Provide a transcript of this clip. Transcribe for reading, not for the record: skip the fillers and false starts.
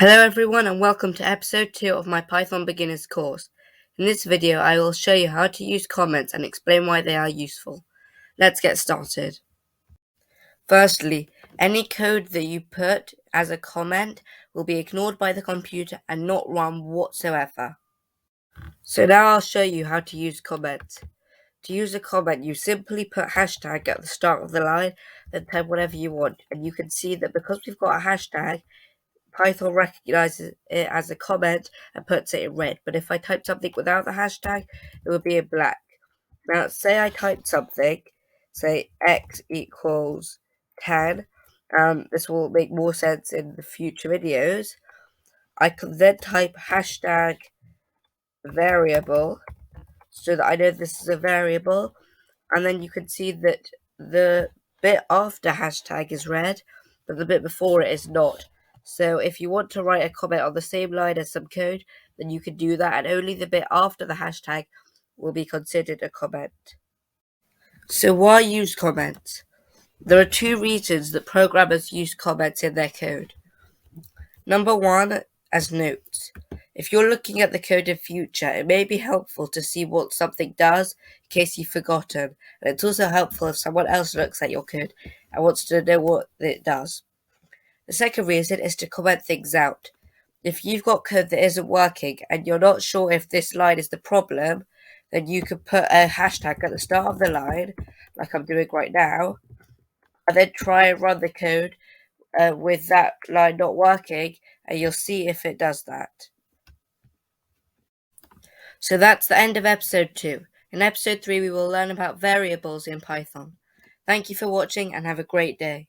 Hello everyone and welcome to episode 2 of my Python beginners course. In this video I will show you how to use comments and explain why they are useful. Let's get started. Firstly, any code that you put as a comment will be ignored by the computer and not run whatsoever. So now I'll show you how to use comments. To use a comment, you simply put hashtag at the start of the line, then type whatever you want, and you can see that because we've got a hashtag, Python recognizes it as a comment and puts it in red. But if I type something without the hashtag, it would be in black. Now, say I typed something, say x equals 10. This will make more sense in the future videos. I can then type hashtag variable so that I know this is a variable. And then you can see that the bit after hashtag is red, but the bit before it is not. So if you want to write a comment on the same line as some code, then you can do that, and only the bit after the hashtag will be considered a comment. So why use comments? There are two reasons that programmers use comments in their code. Number one, as notes. If you're looking at the code in future, it may be helpful to see what something does in case you've forgotten. And it's also helpful if someone else looks at your code and wants to know what it does. The second reason is to comment things out. If you've got code that isn't working and you're not sure if this line is the problem, then you can put a hashtag at the start of the line, like I'm doing right now, and then try and run the code with that line not working, and you'll see if it does that. So that's the end of episode 2. In episode 3 we will learn about variables in Python. Thank you for watching and have a great day.